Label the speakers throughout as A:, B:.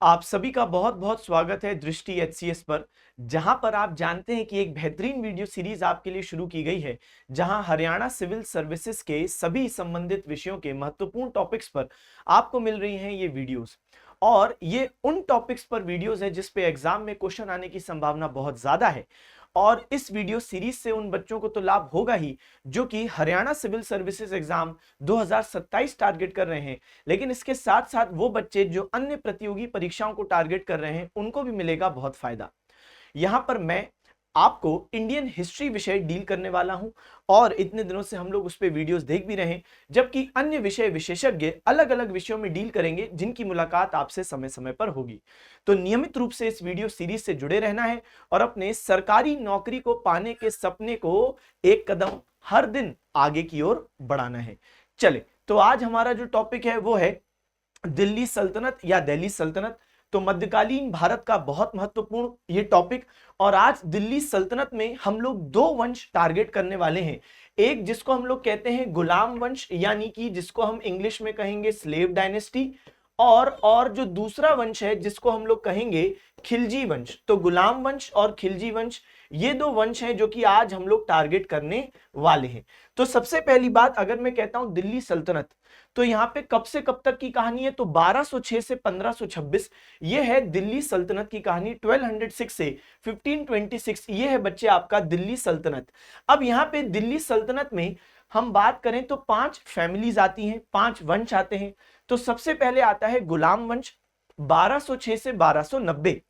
A: आप सभी का बहुत बहुत स्वागत है दृष्टि एचसीएस पर, जहां पर आप जानते हैं कि एक बेहतरीन वीडियो सीरीज आपके लिए शुरू की गई है, जहां हरियाणा सिविल सर्विसेज के सभी संबंधित विषयों के महत्वपूर्ण टॉपिक्स पर आपको मिल रही हैं ये वीडियोस। और ये उन टॉपिक्स पर वीडियोस है जिस पे एग्जाम में क्वेश्चन आने की संभावना बहुत ज्यादा है। और इस वीडियो सीरीज से उन बच्चों को तो लाभ होगा ही जो कि Haryana civil services exam 2027 target कर रहे हैं, लेकिन इसके साथ साथ वो बच्चे जो अन्य प्रतियोगी परीक्षाओं को टारगेट कर रहे हैं उनको भी मिलेगा बहुत फायदा। यहां पर मैं आपको इंडियन हिस्ट्री विषय डील करने वाला हूं और इतने दिनों से हम लोग उस पर वीडियोस देख भी रहे हैं, जबकि अन्य विषय विशेषज्ञ अलग अलग विषयों में डील करेंगे जिनकी मुलाकात आपसे समय समय पर होगी। तो नियमित रूप से इस वीडियो सीरीज से जुड़े रहना है और अपने सरकारी नौकरी को पाने के सपने को एक कदम हर दिन आगे की ओर बढ़ाना है। चले, तो आज हमारा जो टॉपिक है वो है दिल्ली सल्तनत या दिल्ली सल्तनत। तो मध्यकालीन भारत का बहुत महत्वपूर्ण ये टॉपिक। और आज दिल्ली सल्तनत में हम लोग दो वंश टारगेट करने वाले हैं। एक जिसको हम लोग कहते हैं गुलाम वंश, यानी कि जिसको हम इंग्लिश में कहेंगे स्लेव डायनेस्टी, और जो दूसरा वंश है जिसको हम लोग कहेंगे खिलजी वंश। तो गुलाम वंश और खिलजी वंश, ये दो वंश हैं जो कि आज हम लोग टारगेट करने वाले हैं। तो सबसे पहली बात, अगर मैं कहता हूं दिल्ली सल्तनत, तो यहां पे कब से कब तक की कहानी है, तो 1206 से 1526 ये है दिल्ली सल्तनत की कहानी। 1206 से 1526 ये है बच्चे आपका दिल्ली सल्तनत। अब यहां पे दिल्ली सल्तनत में हम बात करें तो 5 फैमिलीज आती हैं, 5 वंश आते हैं। तो सबसे पहले आता है गुलाम वंश 1206 से 1290,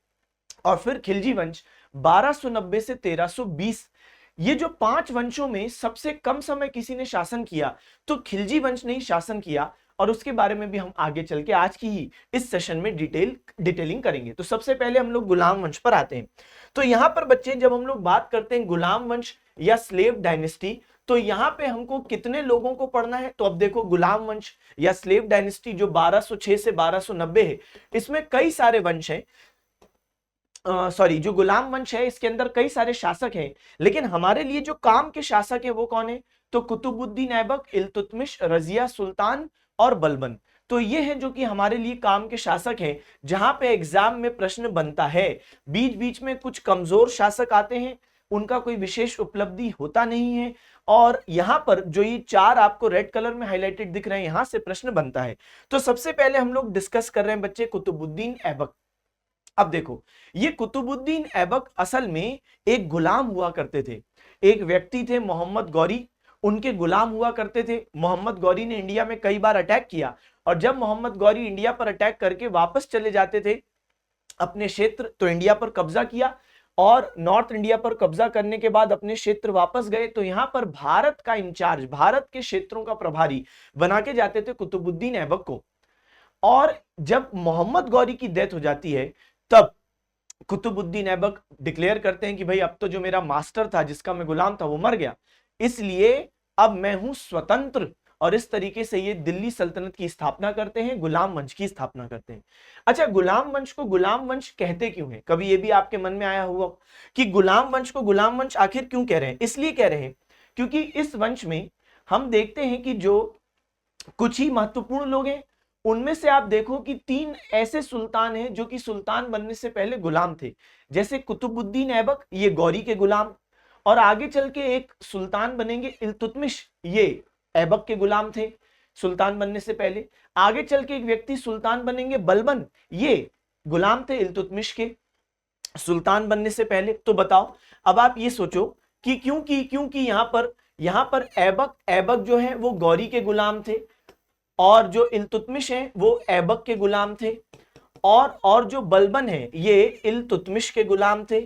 A: और फिर खिलजी वंश 1290 से 1320। ये जो 5 वंशों में सबसे कम समय किसी ने शासन किया तो खिलजी वंश ने ही शासन किया, और उसके बारे में भी हम आगे चल के आज की ही इस सेशन में डिटेलिंग करेंगे। तो सबसे पहले हम लोग गुलाम वंश पर आते हैं। तो यहां पर बच्चे जब हम लोग बात करते हैं गुलाम वंश या स्लेव डायनेस्टी, तो यहां पे हमको कितने लोगों को पढ़ना है, तो अब देखो गुलाम वंश या स्लेव डायनेस्टी जो 1206 से 1290 है, इसमें कई सारे वंश हैं। सॉरी, जो गुलाम वंश है इसके अंदर कई सारे शासक हैं, लेकिन हमारे लिए जो काम के शासक है वो कौन है, तो कुतुबुद्दीन ऐबक, इल्तुतमिश, रजिया सुल्तान और बलबन। तो ये हैं जो कि हमारे लिए काम के शासक हैं, जहां पे एग्जाम में प्रश्न बनता है। बीच बीच में कुछ कमजोर शासक आते हैं, उनका कोई विशेष उपलब्धि होता नहीं है, और यहां पर जो ये 4 आपको रेड कलर में हाईलाइटेड दिख रहे हैं, यहां से प्रश्न बनता है। तो सबसे पहले हम लोग डिस्कस कर रहे हैं बच्चे कुतुबुद्दीन ऐबक। अब देखो, ये कुतुबुद्दीन ऐबक असल में एक गुलाम हुआ करते थे। एक व्यक्ति थे मोहम्मद गौरी, उनके गुलाम हुआ करते थे। मोहम्मद गौरी ने इंडिया में कई बार अटैक किया, और जब मोहम्मद गौरी इंडिया पर अटैक करके वापस चले जाते थे अपने क्षेत्र, तो इंडिया पर कब्जा किया, और नॉर्थ इंडिया पर कब्जा करने के बाद अपने क्षेत्र वापस गए। तो यहां पर भारत का इंचार्ज, भारत के क्षेत्रों का प्रभारी बना के जाते थे कुतुबुद्दीन ऐबक को। और जब मोहम्मद गौरी की डेथ हो जाती है, तब कुतुबुद्दीन ऐबक डिक्लेयर करते हैं कि भाई अब तो जो मेरा मास्टर था, जिसका मैं गुलाम था, वो मर गया, इसलिए अब मैं हूं स्वतंत्र। और इस तरीके से ये दिल्ली सल्तनत की स्थापना करते हैं, गुलाम वंश की स्थापना करते हैं। अच्छा, गुलाम वंश को गुलाम वंश कहते क्यों हैं, कभी ये भी आपके मन में आया हुआ कि गुलाम वंश को गुलाम वंश आखिर क्यों कह रहे हैं? इसलिए कह रहे हैं क्योंकि इस वंश में हम देखते हैं कि जो कुछ ही महत्वपूर्ण लोग हैं, उनमें से आप देखो कि 3 ऐसे सुल्तान हैं जो कि सुल्तान बनने से पहले गुलाम थे। जैसे कुतुबुद्दीन ऐबक, ये गौरी के गुलाम, और आगे चल के एक सुल्तान बनेंगे इल्तुतमिश, ये ऐबक के गुलाम थे सुल्तान बनने से पहले। आगे चल के एक व्यक्ति सुल्तान बनेंगे बलबन, ये गुलाम थे इल्तुतमिश के सुल्तान बनने से पहले। तो बताओ, अब आप ये सोचो कि क्योंकि यहां पर ऐबक जो है वो गौरी के गुलाम थे, और जो इल्तुतमिश हैं वो ऐबक के गुलाम थे, और जो बलबन है ये इल्तुतमिश के गुलाम थे।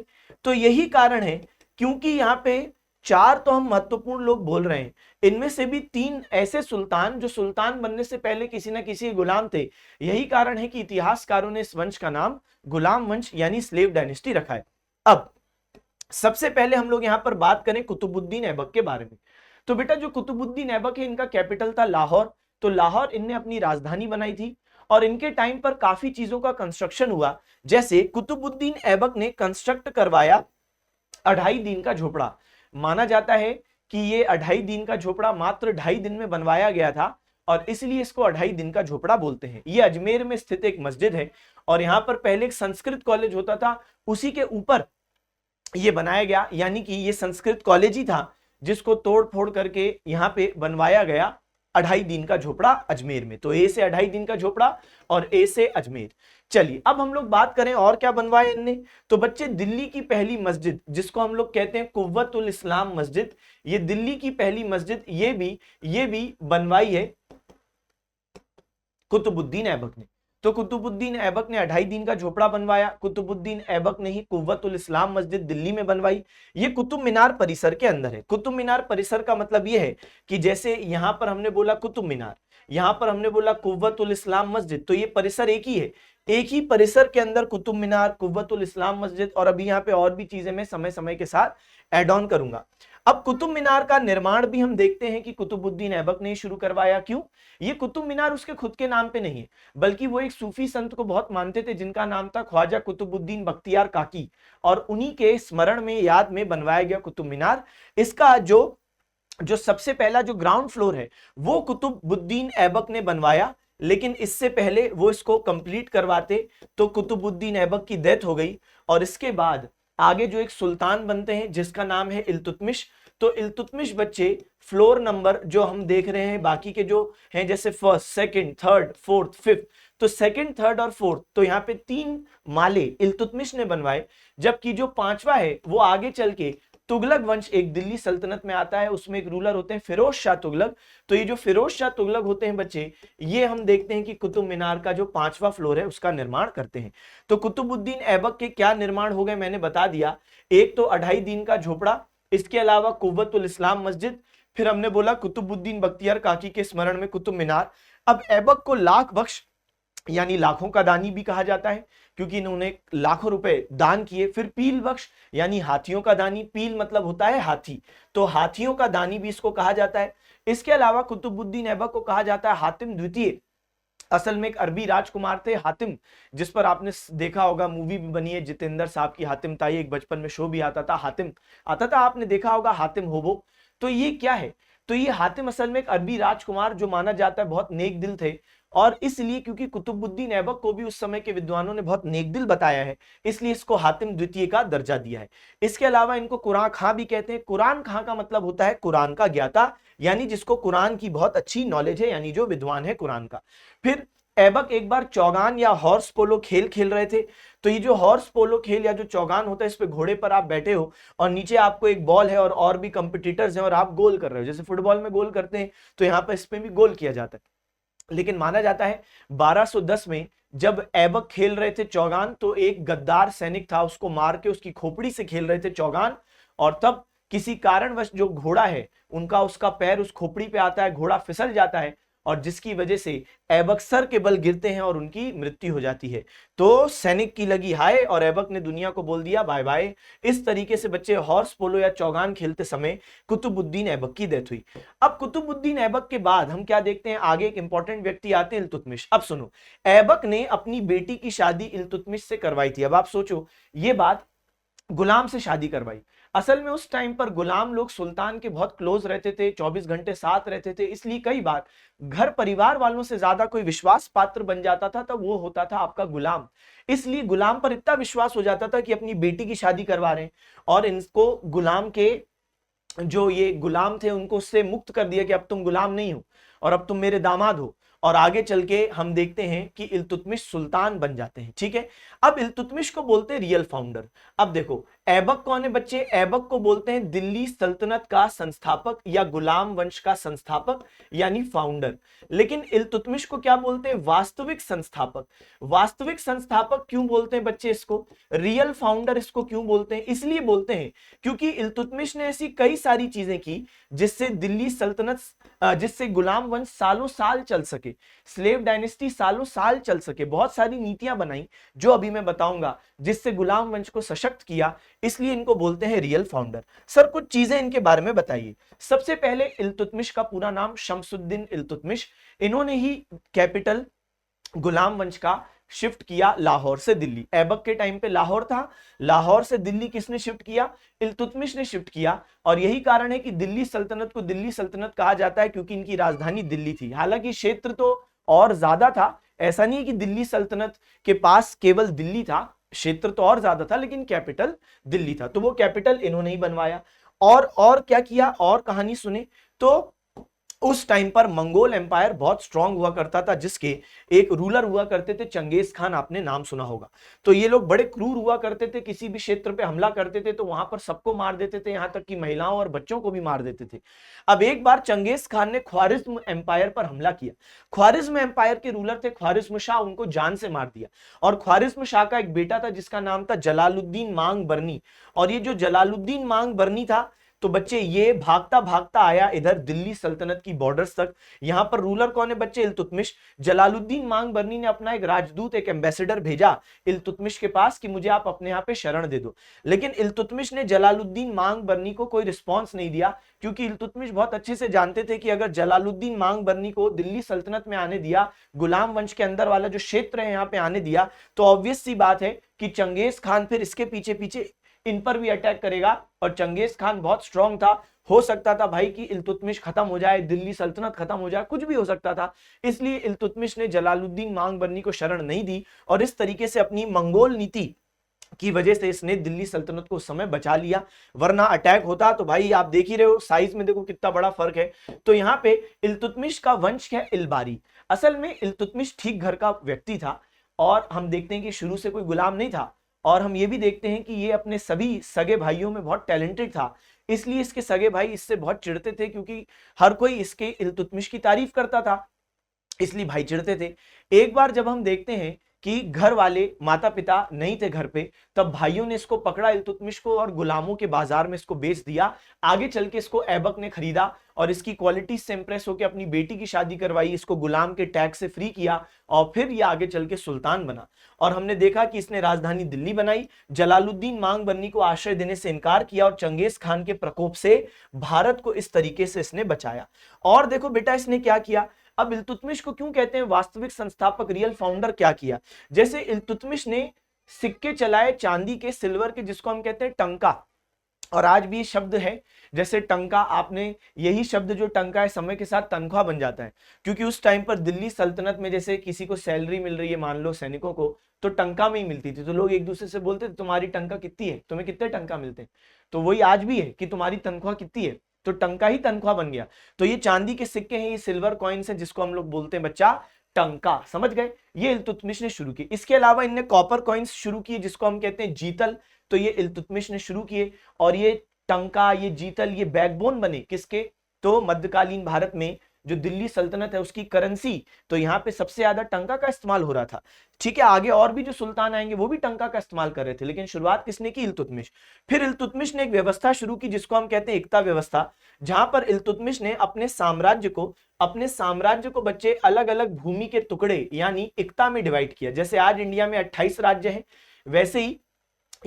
A: तो यही कारण है, क्योंकि यहाँ पे 4 तो हम महत्वपूर्ण लोग बोल रहे हैं, इनमें से भी 3 ऐसे सुल्तान जो सुल्तान बनने से पहले किसी ना किसी गुलाम थे। यही कारण है कि इतिहासकारों ने इस वंश का नाम गुलाम वंश यानी स्लेव डायनेस्टी रखा है। अब सबसे पहले हम लोग यहाँ पर बात करें कुतुबुद्दीन ऐबक के बारे में। तो बेटा, जो कुतुबुद्दीन ऐबक है, इनका कैपिटल था लाहौर। तो लाहौर इनने अपनी राजधानी बनाई थी, और इनके टाइम पर काफी चीजों का कंस्ट्रक्शन हुआ। जैसे कुतुबुद्दीन ऐबक ने कंस्ट्रक्ट करवाया 2.5 दिन का झोपड़ा। माना जाता है कि ये 2.5 दिन का झोपड़ा मात्र 2.5 दिन में बनवाया गया था, और इसलिए इसको 2.5 दिन का झोपड़ा बोलते हैं। ये अजमेर में स्थित एक मस्जिद है और यहाँ पर पहले एक संस्कृत कॉलेज होता था, उसी के ऊपर ये बनाया गया, यानी कि ये संस्कृत कॉलेज ही था जिसको तोड़ फोड़ करके यहाँ पे बनवाया गया 2.5 दिन का झोपड़ा अजमेर में। तो ए से 2.5 दिन का झोपड़ा और ए से अजमेर। चलिए अब हम लोग बात करें और क्या बनवाया इनने। तो बच्चे दिल्ली की पहली मस्जिद जिसको हम लोग कहते हैं कुव्वतुल इस्लाम मस्जिद, ये दिल्ली की पहली मस्जिद ये भी बनवाई है कुतुबुद्दीन ऐबक ने। तो कुतुबुद्दीन ऐबक ने 2.5 दिन का झोपड़ा बनवाया। कुतुबुद्दीन ऐबक ने ही कुव्वतुल इस्लाम मस्जिद दिल्ली में बनवाई। ये कुतुब मीनार परिसर के अंदर है। कुतुब मीनार परिसर का मतलब ये है कि जैसे यहां पर हमने बोला कुतुब मीनार, यहां पर हमने बोला कुव्वतुल इस्लाम मस्जिद, तो ये परिसर एक ही है। एक ही परिसर के अंदर कुतुब मीनार, कुव्वतुल इस्लाम मस्जिद, और अभी यहाँ पे और भी चीजें मैं समय समय के साथ ऐड ऑन करूंगा। अब कुतुब मीनार का निर्माण भी हम देखते हैं कि कुतुबुद्दीन ऐबक ने शुरू करवाया। क्यों? ये कुतुब मीनार उसके खुद के नाम पे नहीं है, बल्कि वो एक सूफी संत को बहुत मानते थे जिनका नाम था ख्वाजा कुतुबुद्दीन बख्तियार काकी, और उन्हीं के स्मरण में, याद में बनवाया गया कुतुब मीनार। इसका जो सबसे पहला जो ग्राउंड फ्लोर है वो कुतुबुद्दीन ऐबक ने बनवाया, लेकिन इससे पहले वो इसको कंप्लीट करवाते तो कुतुबुद्दीन ऐबक की डेथ हो गई। और इसके बाद आगे जो एक सुल्तान बनते हैं जिसका नाम है इल्तुतमिश। तो इल्तुतमिश बच्चे फ्लोर नंबर जो हम देख रहे हैं बाकी के जो हैं, जैसे first, second, third, fourth, fifth, तो सेकंड, थर्ड और फोर्थ, तो यहाँ पे 3 माले इल्तुतमिश ने बनवाए। जबकि जो 5वां है वो आगे चल के तुगलक वंश एक दिल्ली सल्तनत में आता है, उसमें एक रूलर होते हैं फिरोज शाह तुगलक। तो ये जो फिरोज शाह तुगलक होते हैं बच्चे, ये हम देखते हैं कि कुतुब मीनार का जो 5वां फ्लोर है उसका निर्माण करते हैं। तो कुतुबुद्दीन ऐबक के क्या निर्माण हो गए मैंने बता दिया। एक तो 2.5 दिन का झोपड़ा, इसके अलावा कुव्वतुल इस्लाम मस्जिद, फिर हमने बोला कुतुबुद्दीन बख्तियार काकी के स्मरण में कुतुब मीनार। अब ऐबक को लाख बख्श यानी लाखों का दानी भी कहा जाता है क्योंकि इन्होंने लाखों रुपए दान किए। फिर पील बख्श यानी हाथियों का दानी, पील मतलब होता है हाथी, तो हाथियों का दानी भी इसको कहा जाता है। इसके अलावा कुतुबुद्दीन ऐबक को कहा जाता है हातिम द्वितीय। असल में एक अरबी राजकुमार थे हातिम, जिस पर आपने देखा होगा, मूवी भी बनी है जितेंद्र साहब की हातिम ताई, एक बचपन में शो भी आता था हातिम आता था, आपने देखा होगा हातिम होबो। तो ये क्या है? तो ये हातिम असल में एक अरबी राजकुमार जो माना जाता है बहुत नेक दिल थे, और इसलिए क्योंकि कुतुबुद्दीन ऐबक को भी उस समय के विद्वानों ने बहुत नेक दिल बताया है, इसलिए इसको हातिम द्वितीय का दर्जा दिया है। इसके अलावा इनको कुरान खां भी कहते हैं। कुरान खां का मतलब होता है कुरान का ज्ञाता, यानी जिसको कुरान की बहुत अच्छी नॉलेज है, यानी जो विद्वान है कुरान का। फिर ऐबक एक बार चौगान या हॉर्स पोलो खेल खेल रहे थे। तो ये जो हॉर्स पोलो खेल या जो चौगान होता है, इस पे घोड़े पर आप बैठे हो और नीचे आपको एक बॉल है और भी कंपिटिटर्स हैं और आप गोल कर रहे हो, जैसे फुटबॉल में गोल करते हैं तो यहाँ पर इस पे भी गोल किया जाता है। लेकिन माना जाता है 1210 में जब ऐबक खेल रहे थे चौगान, तो एक गद्दार सैनिक था, उसको मार के उसकी खोपड़ी से खेल रहे थे चौगान, और तब किसी कारणवश जो घोड़ा है उनका उसका पैर उस खोपड़ी पे आता है, घोड़ा फिसल जाता है, और जिसकी वजह से ऐबक सर के बल गिरते हैं और उनकी मृत्यु हो जाती है। तो सैनिक की लगी हाय और ऐबक ने दुनिया को बोल दिया बाय बाय। इस तरीके से बच्चे हॉर्स पोलो या चौगान खेलते समय कुतुबुद्दीन ऐबक की डेथ हुई। अब कुतुबुद्दीन ऐबक के बाद हम क्या देखते हैं, आगे एक इंपॉर्टेंट व्यक्ति आते हैं, इल्तुतमिश। अब सुनो, ऐबक ने अपनी बेटी की शादी इल्तुतमिश से करवाई थी। अब आप सोचो, ये बात गुलाम से शादी करवाई। असल में उस टाइम पर गुलाम लोग सुल्तान के बहुत क्लोज रहते थे, 24 घंटे साथ रहते थे, इसलिए कई बार घर परिवार वालों से ज्यादा कोई विश्वास पात्र बन जाता था तो वो होता था आपका गुलाम। इसलिए गुलाम पर इतना विश्वास हो जाता था कि अपनी बेटी की शादी करवा रहे हैं, और इनको गुलाम के जो ये गुलाम थे उनको उससे मुक्त कर दिया कि अब तुम गुलाम नहीं हो और अब तुम मेरे दामाद हो। और आगे चल के हम देखते हैं कि इल्तुतमिश सुल्तान बन जाते हैं। ठीक है, अब इल्तुतमिश को बोलते हैं रियल फाउंडर। अब देखो, ऐबक कौन है बच्चे? ऐबक को बोलते हैं दिल्ली सल्तनत का संस्थापक या गुलाम वंश का संस्थापक यानी फाउंडर। लेकिन इल्तुतमिश को क्या बोलते हैं? वास्तविक संस्थापक। वास्तविक संस्थापक क्यों बोलते हैं बच्चे इसको? रियल फाउंडर इसको क्यों बोलते हैं? इसलिए बोलते हैं क्योंकि इल्तुतमिश ने ऐसी कई सारी चीजें की जिससे दिल्ली सल्तनत, जिससे गुलाम वंश सालों साल चल सके, स्लेव डायनेस्टी सालों साल चल सके। बहुत सारी नीतियां बनाई जो अभी मैं बताऊंगा, जिससे गुलाम वंश को सशक्त किया, इसलिए इनको बोलते हैं रियल फाउंडर। सर कुछ चीजें इनके बारे में बताइए। सबसे पहले इल्तुतमिश का पूरा नाम शमसुद्दीन इल्तुतमिश। इन्होंने ही कैपिटल गुलाम वंश का शिफ्ट किया लाहौर से दिल्ली। ऐबक के टाइम पे लाहौर था, लाहौर से दिल्ली किसने शिफ्ट किया? इल्तुतमिश ने शिफ्ट किया। और यही कारण है कि दिल्ली सल्तनत को दिल्ली सल्तनत कहा जाता है, क्योंकि इनकी राजधानी दिल्ली थी। हालांकि क्षेत्र तो और ज्यादा था, ऐसा नहीं कि दिल्ली सल्तनत के पास केवल दिल्ली था, क्षेत्र तो और ज्यादा था, लेकिन कैपिटल दिल्ली था। तो वो कैपिटल इन्होंने ही बनवाया। और क्या किया, और कहानी सुने तो उस टाइम पर मंगोल एम्पायर बहुत स्ट्रांग हुआ करता था, जिसके एक रूलर हुआ करते थे चंगेज खान, आपने नाम सुना होगा। तो ये लोग बड़े क्रूर हुआ करते थे, किसी भी क्षेत्र पे हमला करते थे तो वहां पर सबको मार देते थे, यहां तक कि महिलाओं और बच्चों को भी मार देते थे। अब एक बार चंगेज खान ने ख्वारिज्म एम्पायर पर हमला किया। ख्वारिज्म एम्पायर के रूलर थे ख्वारिज्म शाह, उनको जान से मार दिया। और ख्वारिज्म शाह का एक बेटा था जिसका नाम था जलालुद्दीन मांग बरनी। और ये जो जलालुद्दीन मांग बरनी था, तो बच्चे ये भागता भागता आया इधर दिल्ली सल्तनत की बॉर्डर्स तक। यहां पर रूलर कौन है बच्चे? इल्तुतमिश। जलालुद्दीन मांग बरनी ने अपना एक राजदूत, एक एम्बेसडर भेजा इल्तुतमिश के पास कि मुझे आप अपने यहाँ पे शरण दे दो। लेकिन इल्तुतमिश ने जलालुद्दीन मांग बरनी को कोई रिस्पॉन्स नहीं दिया, क्योंकि इल्तुतमिश बहुत अच्छे से जानते थे कि अगर जलालुद्दीन मांग बरनी को दिल्ली सल्तनत में आने दिया, गुलाम वंश के अंदर वाला जो क्षेत्र है यहाँ पे आने दिया, तो ऑब्वियस सी बात है कि चंगेज खान फिर इसके पीछे पीछे इन पर भी अटैक करेगा। और चंगेज खान बहुत स्ट्रांग था, हो सकता था भाई कि इल्तुतमिश खत्म हो जाए, दिल्ली सल्तनत खत्म हो जाए, कुछ भी हो सकता था। इसलिए इल्तुतमिश ने जलालुद्दीन मांग बरनी को शरण नहीं दी, और इस तरीके से अपनी मंगोल नीति की वजह से इसने दिल्ली सल्तनत को उस समय बचा लिया। वरना अटैक होता तो भाई आप देख ही रहे हो, साइज में देखो कितना बड़ा फर्क है। तो यहाँ पे इल्तुतमिश का वंश है इलबारी। असल में इल्तुतमिश ठीक घर का व्यक्ति था, और हम देखते हैं कि शुरू से कोई गुलाम नहीं था। और हम ये भी देखते हैं कि ये अपने सभी सगे भाइयों में बहुत टैलेंटेड था, इसलिए इसके सगे भाई इससे बहुत चिढ़ते थे, क्योंकि हर कोई इसके इल्तुतमिश की तारीफ करता था, इसलिए भाई चिढ़ते थे। एक बार जब हम देखते हैं कि घर वाले माता पिता नहीं थे घर पे, तब भाइयों ने इसको पकड़ा इल्तुतमिश को, और गुलामों के बाजार में इसको बेच दिया। आगे चल के इसको ऐबक ने खरीदा और इसकी क्वालिटी से इंप्रेस होकर अपनी बेटी की शादी करवाई, इसको गुलाम के टैक्स से फ्री किया, और फिर ये आगे चल के सुल्तान बना। और हमने देखा कि इसने राजधानी दिल्ली बनाई, जलालुद्दीन मांग बरनी को आश्रय देने से इनकार किया, और चंगेज खान के प्रकोप से भारत को इस तरीके से इसने बचाया। और देखो बेटा इसने क्या किया। अब इल्तुतमिश को क्यों कहते हैं वास्तविक संस्थापक, रियल फाउंडर? क्या किया? जैसे इल्तुतमिश ने सिक्के चलाए चांदी के, सिल्वर के, जिसको हम कहते हैं टंका। और आज भी शब्द है जैसे टंका, आपने यही शब्द जो टंका है समय के साथ तनख्वाह बन जाता है, क्योंकि उस टाइम पर दिल्ली सल्तनत में जैसे किसी को सैलरी मिल रही है, मान लो सैनिकों को, तो टंका में ही मिलती थी। तो लोग एक दूसरे से बोलते थे तुम्हारी टंका कितनी है, तुम्हें कितने टंका मिलते हैं। तो वही आज भी है कि तुम्हारी तनख्वाह कितनी है, तो टंका ही तनख्वाह बन गया। तो ये चांदी के सिक्के हैं, ये सिल्वर कॉइन्स हैं, जिसको हम लोग बोलते हैं बच्चा टंका। समझ गए? ये इल्तुतमिश ने शुरू की। इसके अलावा इनने कॉपर कॉइन्स शुरू किए, जिसको हम कहते हैं जीतल, तो ये इल्तुतमिश ने शुरू किए। और ये टंका, ये जीतल, ये बैकबोन बने किसके? तो मध्यकालीन भारत में जो दिल्ली सल्तनत है उसकी करेंसी, तो यहाँ पे सबसे ज्यादा टंका का इस्तेमाल हो रहा था। ठीक है, आगे और भी जो सुल्तान आएंगे वो भी टंका का इस्तेमाल कर रहे थे, लेकिन शुरुआत किसने की? इल्तुतमिश। फिर इल्तुतमिश ने एक व्यवस्था शुरू की जिसको हम कहते हैं एकता व्यवस्था, जहां पर इल्तुतमिश ने अपने साम्राज्य को बच्चे अलग अलग भूमि के टुकड़े यानी एकता में डिवाइड किया। जैसे आज इंडिया में 28 राज्य हैं, वैसे ही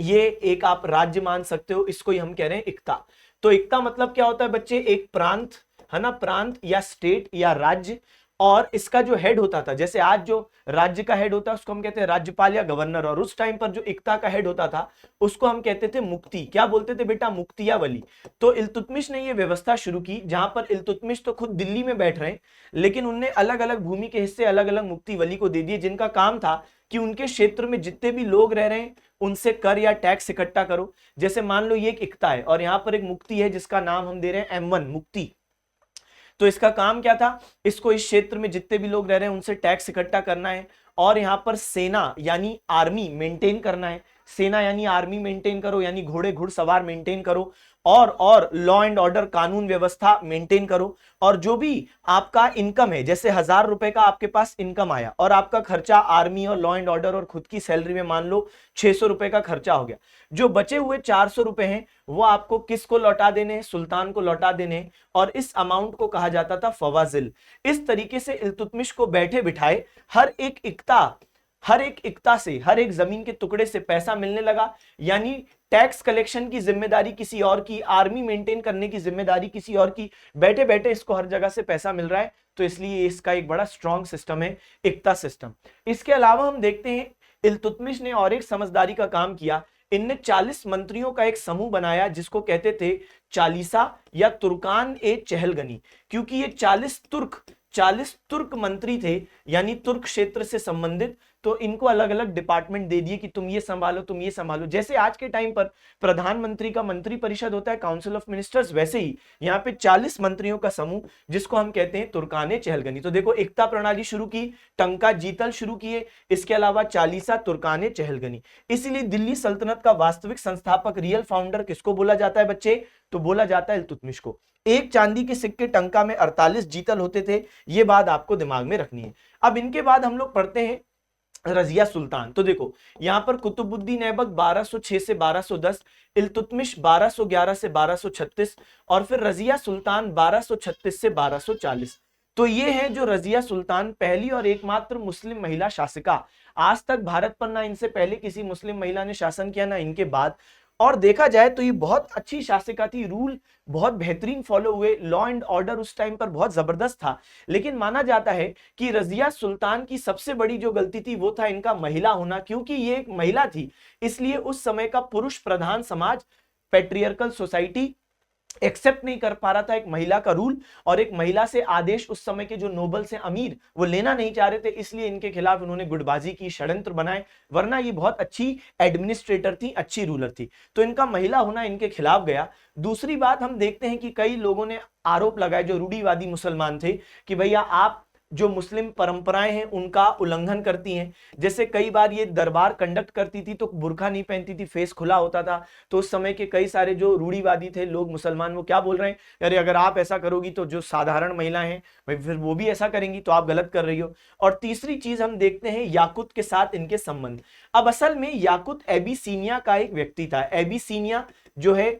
A: ये एक आप राज्य मान सकते हो, इसको ही हम कह रहे हैं एकता। तो एकता मतलब क्या होता है बच्चे? एक प्रांत है ना, प्रांत या स्टेट या राज्य, और इसका जो हेड होता था, जैसे आज जो राज्य का हेड होता है उसको हम कहते हैं राज्यपाल या गवर्नर, और उस टाइम पर जो एकता का हेड होता था उसको हम कहते थे मुक्ति। क्या बोलते थे बेटा? मुक्ति या वली। तो इल्तुतमिश ने ये व्यवस्था शुरू की, जहां पर इल्तुतमिश तो खुद दिल्ली में बैठ रहे हैं, लेकिन उनने अलग अलग भूमि के हिस्से अलग अलग मुक्ति वली को दे दिए, जिनका काम था कि उनके क्षेत्र में जितने भी लोग रह रहे हैं उनसे कर या टैक्स इकट्ठा करो। जैसे मान लो ये एक एकता है और यहाँ पर एक मुक्ति है जिसका नाम हम दे रहे हैं M1 मुक्ति। तो इसका काम क्या था? इसको इस क्षेत्र में जितने भी लोग रह रहे हैं उनसे टैक्स इकट्ठा करना है, और यहाँ पर सेना यानी आर्मी मेंटेन करना है। सेना यानी आर्मी मेंटेन करो, यानी घोड़े घुड़सवार मेंटेन करो, और लॉ एंड ऑर्डर कानून व्यवस्था मेंटेन करो। और जो भी आपका इनकम है, जैसे 1000 रुपए का आपके पास इनकम आया और आपका खर्चा आर्मी और लॉ एंड ऑर्डर और खुद की सैलरी में मान लो 600 रुपए का खर्चा हो गया, जो बचे हुए 400 रुपए हैं वो आपको किसको लौटा देने हैं? सुल्तान को लौटा देने हैं, और इस अमाउंट को कहा जाता था फवाजिल। इस तरीके से इल्तुतमिश को बैठे बिठाए हर एक एकता हर एक इक्ता से, हर एक जमीन के टुकड़े से पैसा मिलने लगा, यानी टैक्स कलेक्शन की जिम्मेदारी किसी और की, आर्मी मेंटेन करने की जिम्मेदारी किसी और की, बैठे बैठे इसको हर जगह से पैसा मिल रहा है, तो इसलिए इसका एक बड़ा स्ट्रॉन्ग सिस्टम है इक्ता सिस्टम। इसके अलावा हम देखते हैं इल्तुतमिश ने और एक समझदारी का काम किया, इनने 40 मंत्रियों का एक समूह बनाया जिसको कहते थे चालीसा या तुर्कान ए चहलगनी, क्योंकि ये 40 तुर्क मंत्री थे, यानी तुर्क क्षेत्र से संबंधित, तो इनको अलग अलग डिपार्टमेंट दे दिए कि तुम ये संभालो, तुम ये संभालो। जैसे आज के टाइम पर प्रधानमंत्री का मंत्री परिषद होता है, काउंसिल ऑफ मिनिस्टर्स, वैसे ही यहाँ पे 40 मंत्रियों का समूह जिसको हम कहते हैं तुर्काने चहलगनी। तो देखो, एकता प्रणाली शुरू की, टंका जीतल शुरू किए, इसके अलावा चालीसा, तुर्काने चहलगनी। इसीलिए दिल्ली सल्तनत का वास्तविक संस्थापक, रियल फाउंडर किसको बोला जाता है बच्चे? तो बोला जाता है इल्तुतमिश को। एक चांदी के सिक्के टंका में 48 जीतल होते थे, ये बात आपको दिमाग में रखनी है। अब इनके बाद हम लोग पढ़ते हैं रजिया सुल्तान। तो देखो, यहां पर कुतुबुद्दीन ऐबक 1206 से 1210, इल्तुतमिश 1211 से 1236 और फिर रजिया सुल्तान 1236 से 1240। तो ये है जो रजिया सुल्तान, पहली और एकमात्र मुस्लिम महिला शासिका। आज तक भारत पर ना इनसे पहले किसी मुस्लिम महिला ने शासन किया, ना इनके बाद। और देखा जाए तो ये बहुत अच्छी शासिका थी, रूल बहुत बेहतरीन फॉलो हुए, लॉ एंड ऑर्डर उस टाइम पर बहुत जबरदस्त था। लेकिन माना जाता है कि रजिया सुल्तान की सबसे बड़ी जो गलती थी वो था इनका महिला होना, क्योंकि ये एक महिला थी, इसलिए उस समय का पुरुष प्रधान समाज, पैट्रियर्कल सोसाइटी एक्सेप्ट नहीं कर पा रहा था एक महिला का रूल, और एक महिला से आदेश उस समय के जो नोबल से अमीर वो लेना नहीं चाह रहे थे, इसलिए इनके खिलाफ उन्होंने गुटबाजी की, षड्यंत्र बनाए, वरना ये बहुत अच्छी एडमिनिस्ट्रेटर थी, अच्छी रूलर थी। तो इनका महिला होना इनके खिलाफ गया। दूसरी बात हम देखते हैं कि कई लोगों ने आरोप लगाए, जो रूढ़िवादी मुसलमान थे, कि भैया आप जो मुस्लिम परंपराएं हैं उनका उल्लंघन करती हैं। जैसे कई बार ये दरबार कंडक्ट करती थी तो बुर्का नहीं पहनती थी, फेस खुला होता था, तो उस समय के कई सारे जो रूढ़िवादी थे लोग मुसलमान, वो क्या बोल रहे हैं, अरे अगर आप ऐसा करोगी तो जो साधारण महिलाएं हैं भाई फिर वो भी ऐसा करेंगी, तो आप गलत कर रही हो। और तीसरी चीज हम देखते हैं याकूत के साथ इनके संबंध। अब असल में याकूत एबीसीनिया का एक व्यक्ति था। एबीसीनिया जो है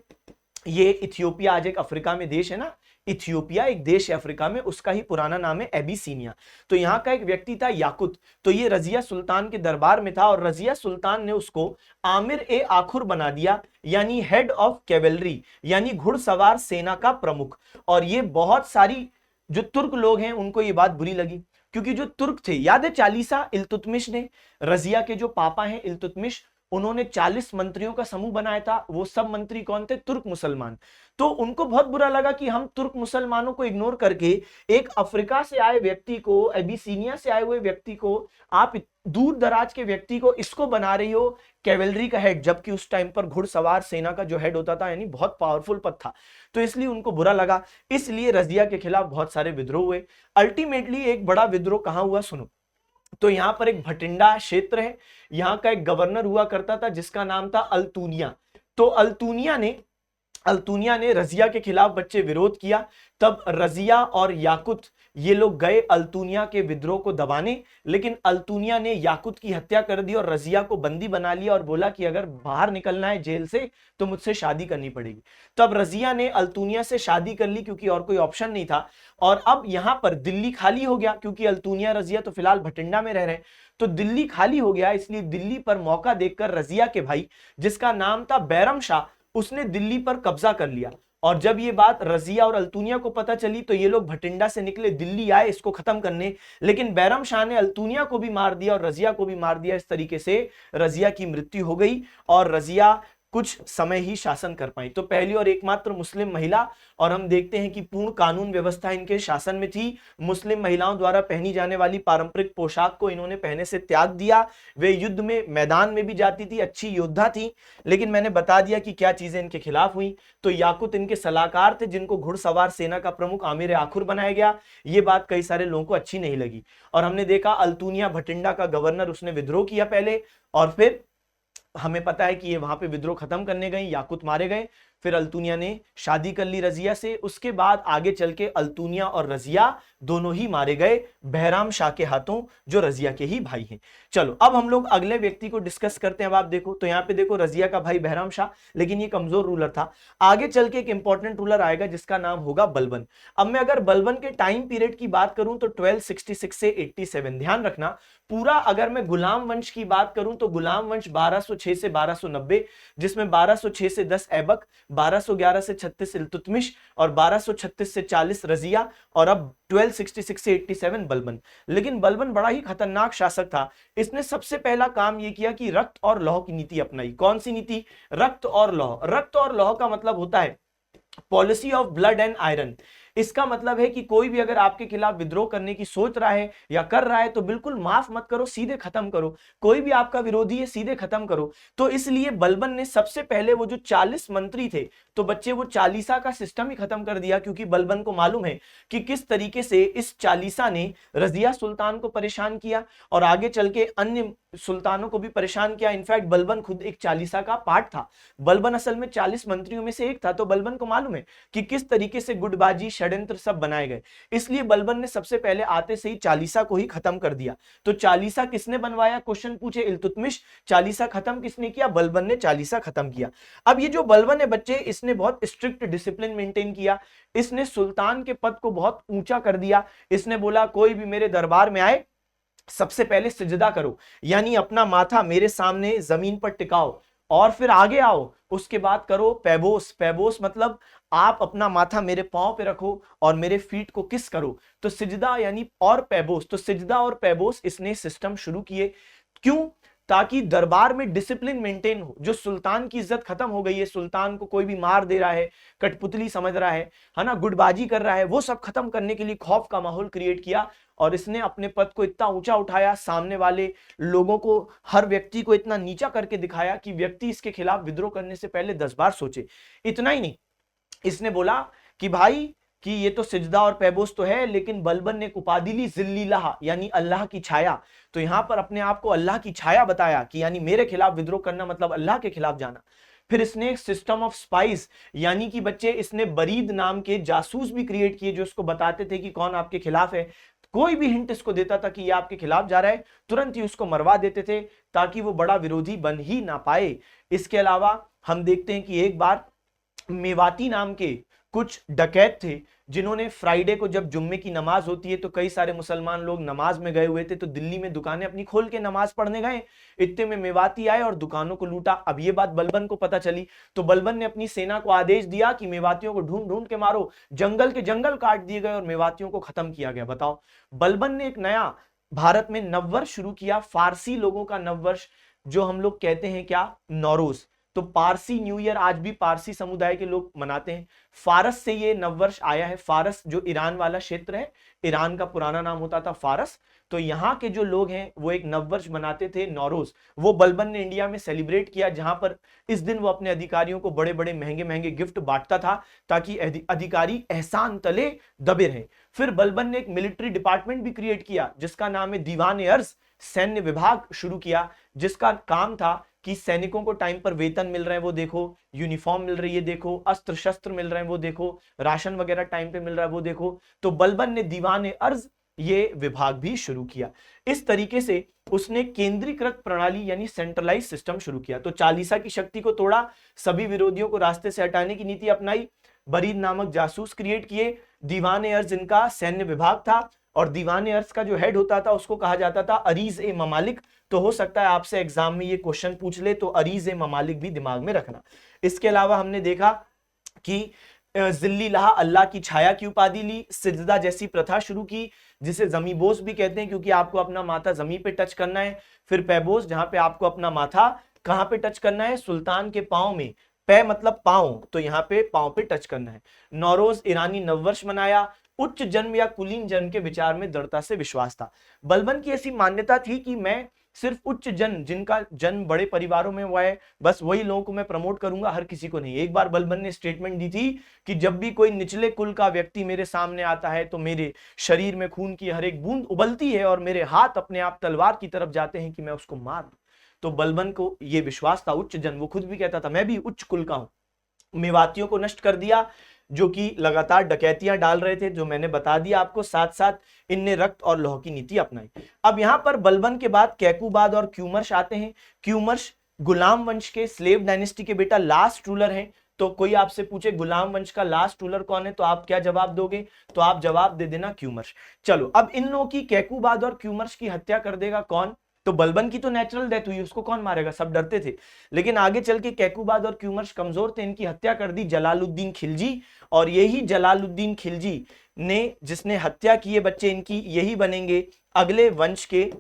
A: ये इथियोपिया, आज एक अफ्रीका में देश है ना, इथियोपिया एक देश है अफ्रीका में, उसका ही पुराना नाम है एबीसीनिया। तो यहाँ का एक व्यक्ति था याकूत, तो ये रजिया सुल्तान के दरबार में था, और रजिया सुल्तान ने उसको आमिर ए आखुर बना दिया, यानी हेड ऑफ कैवेलरी, यानी घुड़सवार सेना का प्रमुख। और ये बहुत सारी जो तुर्क लोग हैं उनको ये बात बुरी लगी, क्योंकि जो तुर्क थे, याद है चालीसा इल्तुतमिश ने, रजिया के जो पापा हैं इल्तुतमिश, उन्होंने 40 मंत्रियों का समूह बनाया था। वो सब मंत्री कौन थे? तुर्क मुसलमान। तो उनको बहुत बुरा लगा कि हम तुर्क मुसलमानों को इग्नोर करके एक अफ्रीका से आए व्यक्ति को, एबीसीनिया से आए हुए व्यक्ति को, आप दूर दराज के व्यक्ति को इसको बना रही हो कैवेलरी का हेड, जबकि उस टाइम पर घुड़सवार सेना का जो हेड होता था, यानी बहुत पावरफुल पद था। तो इसलिए उनको बुरा लगा, इसलिए रजिया के खिलाफ बहुत सारे विद्रोह हुए। अल्टीमेटली एक बड़ा विद्रोह कहां हुआ सुनो, तो यहां पर एक भटिंडा क्षेत्र है, यहां का एक गवर्नर हुआ करता था जिसका नाम था अल्तूनिया। तो अल्तूनिया ने रजिया के खिलाफ बच्चे विरोध किया। तब रजिया और याकूत ये लोग गए अल्तूनिया के विद्रोह को दबाने, लेकिन अल्तूनिया ने याकूत की हत्या कर दी और रजिया को बंदी बना लिया और बोला कि अगर बाहर निकलना है जेल से तो मुझसे शादी करनी पड़ेगी। तब रजिया ने अल्तूनिया से शादी कर ली, क्योंकि और कोई ऑप्शन नहीं था। और अब यहां पर दिल्ली खाली हो गया, क्योंकि अल्तूनिया रजिया तो फिलहाल भटिंडा में रह रहे हैं, तो दिल्ली खाली हो गया। इसलिए दिल्ली पर मौका देखकर रजिया के भाई, जिसका नाम था बैरम शाह, उसने दिल्ली पर कब्जा कर लिया। और जब ये बात रजिया और अल्तूनिया को पता चली तो ये लोग भटिंडा से निकले, दिल्ली आए इसको खत्म करने, लेकिन बैरम शाह ने अल्तूनिया को भी मार दिया और रजिया को भी मार दिया। इस तरीके से रजिया की मृत्यु हो गई और रजिया कुछ समय ही शासन कर पाई। तो पहली और एकमात्र मुस्लिम महिला, और हम देखते हैं कि पूर्ण कानून व्यवस्था इनके शासन में थी। मुस्लिम महिलाओं द्वारा पहनी जाने वाली पारंपरिक पोशाक को इन्होंने पहने से त्याग दिया। वे युद्ध में, मैदान में भी जाती थी, अच्छी योद्धा थी। लेकिन मैंने बता दिया कि क्या चीजें इनके खिलाफ हुई। तो याकूत इनके सलाहकार थे, जिनको घुड़सवार सेना का प्रमुख आमिर आखुर बनाया गया। ये बात कई सारे लोगों को अच्छी नहीं लगी। और हमने देखा अल्तूनिया भटिंडा का गवर्नर, उसने विद्रोह किया पहले, और फिर हमें पता है कि ये वहां पे विद्रोह खत्म करने गए, याकूत मारे गए। फिर अल्तुनिया ने शादी कर ली रजिया से। उसके बाद आगे चल के अल्तुनिया और रजिया दोनों ही मारे गए बहराम शाह के हाथों, जो रजिया के ही भाई हैं। चलो अब हम लोग अगले व्यक्ति को डिस्कस करते हैं। अब आप देखो तो यहाँ पे देखो रजिया का भाई बहराम शाह, लेकिन ये कमजोर रूलर था। आगे चल के एक इंपॉर्टेंट रूलर आएगा जिसका नाम होगा बलबन। अब मैं अगर बलबन के टाइम पीरियड की बात करूं तो 1266 से 87, ध्यान रखना पूरा। अगर मैं गुलाम वंश की बात करूं तो गुलाम वंश 1206 से 1290, जिसमें 1206 से 10 ऐबक, 1211 से 36 इल्तुतमिश और 1236 से 40 रजिया, और अब 1266 से 87 बलबन। लेकिन बलबन बड़ा ही खतरनाक शासक था। इसने सबसे पहला काम यह किया कि रक्त और लौह की नीति अपनाई। कौन सी नीति? रक्त और लौह। रक्त और लौह का मतलब होता है policy of blood and iron. इसका मतलब है कि कोई भी अगर आपके खिलाफ विद्रोह करने की सोच रहा है या कर रहा है तो बिल्कुल माफ मत करो, सीधे खत्म करो। कोई भी आपका विरोधी है सीधे खत्म करो। तो इसलिए बलबन ने सबसे पहले वो जो 40 मंत्री थे, तो बच्चे वो चालीसा का सिस्टम ही खत्म कर दिया, क्योंकि बलबन को मालूम है कि किस तरीके से इस चालीसा ने रजिया सुल्तान को परेशान किया और आगे चल के अन्य सुल्तानों को भी परेशान किया। इनफैक्ट बलबन खुद एक चालीसा का पार्ट था। बलबन असल में 40 मंत्रियों में से एक था। तो बलबन को मालूम है कि किस तरीके से गुटबाजी षड्यंत्र सब बनाए गए। इसलिए बलबन ने सबसे पहले आते से ही चालीसा को ही खत्म कर दिया। तो चालीसा किसने बनवाया? क्वेश्चन पूछे इल्तुतमिश। चालीसा खत्म किसने किया? बलबन ने चालीसा खत्म किया। अब ये जो बलबन है बच्चे, इसने बहुत स्ट्रिक्ट डिसिप्लिन मेंटेन किया। इसने सुल्तान के पद को बहुत ऊंचा कर दिया। इसने बोला कोई भी मेरे दरबार में आए सबसे पहले सिजदा करो, यानी अपना माथा मेरे सामने जमीन पर टिकाओ, और फिर आगे आओ, उसके बाद करो पैबोस। पैबोस मतलब आप अपना माथा मेरे पांव पे रखो और मेरे फीट को किस करो। तो सिजदा यानी और पैबोस। तो सिजदा और पैबोस इसने सिस्टम शुरू किए। क्यों? ताकि दरबार में डिसिप्लिन मेंटेन हो। जो सुल्तान की इज्जत खत्म हो गई है, सुल्तान को कोई भी मार दे रहा है, कठपुतली समझ रहा है ना, गुटबाजी कर रहा है, वो सब खत्म करने के लिए खौफ का माहौल क्रिएट किया। और इसने अपने पद को इतना ऊंचा उठाया, सामने वाले लोगों को, हर व्यक्ति को इतना नीचा करके दिखाया कि व्यक्ति इसके खिलाफ विद्रोह करने से पहले 10 बार सोचे। इतना ही नहीं, इसने बोला कि भाई कि ये तो सिजदा और पैबोस तो है, लेकिन बलबन ने एक उपाधि ली जिल्लिल्लाह, यानी अल्लाह की छाया। तो यहां पर अपने आप को अल्लाह की छाया बताया कि यानी मेरे खिलाफ विद्रोह करना मतलब अल्लाह के खिलाफ जाना। फिर इसने एक सिस्टम ऑफ स्पाइस, यानी कि बच्चे इसने बरीद नाम के जासूस भी क्रिएट किए, जो इसको बताते थे कि कौन आपके खिलाफ है। कोई भी हिंट इसको देता था कि ये आपके खिलाफ जा रहा है, तुरंत ही उसको मरवा देते थे, ताकि वो बड़ा विरोधी बन ही ना पाए। इसके अलावा हम देखते हैं कि एक बार मेवाती नाम के कुछ डकैत थे, जिन्होंने फ्राइडे को जब जुम्मे की नमाज होती है तो कई सारे मुसलमान लोग नमाज में गए हुए थे, तो दिल्ली में दुकानें अपनी खोल के नमाज पढ़ने गए। इतने में मेवाती आए और दुकानों को लूटा। अब ये बात बलबन को पता चली, तो बलबन ने अपनी सेना को आदेश दिया कि मेवातियों को ढूंढ ढूंढ के मारो। जंगल के जंगल काट दिए गए और मेवातियों को खत्म किया गया। बताओ, बलबन ने एक नया भारत में नववर्ष शुरू किया, फारसी लोगों का नववर्ष, जो हम लोग कहते हैं क्या, नौरोज। तो पारसी न्यू ईयर आज भी पारसी समुदाय के लोग मनाते हैं। फारस से ये नववर्ष आया है। फारस जो ईरान वाला क्षेत्र है, ईरान का पुराना नाम होता था फारस। तो यहाँ के जो लोग हैं वो एक नववर्ष मनाते थे, नौरोज। वो बलबन ने इंडिया में सेलिब्रेट किया, जहां पर इस दिन वो अपने अधिकारियों को बड़े बड़े महंगे महंगे गिफ्ट बांटता था, ताकि अधिकारी एहसान तले दबे रहे। फिर बलबन ने एक मिलिट्री डिपार्टमेंट भी क्रिएट किया, जिसका नाम है दीवान अर्ज, सैन्य विभाग शुरू किया, जिसका काम था कि सैनिकों को टाइम पर वेतन मिल रहे हैं वो देखो, यूनिफॉर्म मिल रही है देखो, अस्त्र शस्त्र मिल रहे हैं वो देखो, राशन वगैरह टाइम पे मिल रहा है वो देखो। तो बलबन ने दीवान अर्ज ये विभाग भी शुरू किया। इस तरीके से उसने केंद्रीकृत प्रणाली यानी सेंट्रलाइज सिस्टम शुरू किया। तो चालीसा की शक्ति को तोड़ा, सभी विरोधियों को रास्ते से हटाने की नीति अपनाई, बरीद नामक जासूस क्रिएट किए, दीवान अर्ज इनका सैन्य विभाग था, और दीवान अर्ज का जो हेड होता था उसको कहा जाता था अरीज ए ममालिक। तो हो सकता है आपसे एग्जाम में ये क्वेश्चन पूछ ले, तो अरीज ए ममालिक भी दिमाग में रखना। इसके अलावा हमने देखा कि जिल्लिल्लाह, अल्लाह की छाया की उपाधि ली, सिजदा जैसी प्रथा शुरू की, जिसे जमीबोस भी कहते हैं, क्योंकि आपको अपना माथा जमीन पे टच करना है। फिर पैबोस, जहां पे आपको अपना माथा कहां पे टच करना है, सुल्तान के पांव में। पै मतलब पांव, तो यहाँ पे पांव पे टच करना है। नौरोज, ईरानी नववर्ष मनाया। उच्च जन्म या कुलीन जन्म के विचार में दृढ़ता से विश्वास था। बलबन की ऐसी मान्यता थी कि मैं सिर्फ उच्च जन्म, जिनका जन्म बड़े परिवारों में हुआ है, बस वही लोगों को मैं प्रमोट करूंगा, हर किसी को नहीं। एक बार बलबन ने स्टेटमेंट दी थी कि जब भी कोई निचले कुल का व्यक्ति मेरे सामने आता है तो मेरे शरीर में खून की हर एक बूंद उबलती है और मेरे हाथ अपने आप तलवार की तरफ जाते हैं कि मैं उसको मार दूं। तो बलबन को यह विश्वास था, उच्च जन्म, वो खुद भी कहता था मैं भी उच्च कुल का हूं। मेवातियों को नष्ट कर दिया, जो कि लगातार डकैतियां डाल रहे थे, जो मैंने बता दिया आपको। साथ साथ इनने रक्त और लौह की नीति अपनाई। अब यहां पर बलबन के बाद कैकुबाद और क्यूमर्श आते हैं। क्यूमर्श गुलाम वंश के, स्लेव डायनेस्टी के बेटा लास्ट रूलर हैं। तो कोई आपसे पूछे गुलाम वंश का लास्ट रूलर कौन है, तो आप क्या जवाब दोगे, तो आप जवाब दे देना क्यूमर्श। चलो, अब इन लोगों की, कैकुबाद और क्यूमर्श की हत्या कर देगा कौन, तो बलबन की तो नेचुरल डेथ हुई, उसको कौन मारेगा, सब डरते थे। लेकिन आगे चल के कैकुबाद और क्यूमर्श कमजोर थे, इनकी हत्या कर दी जलालुद्दीन खिलजी। और यही जलालुद्दीन खिलजी ने, जिसने हत्या की है बच्चे इनकी, यही बनेंगे अगले वंश के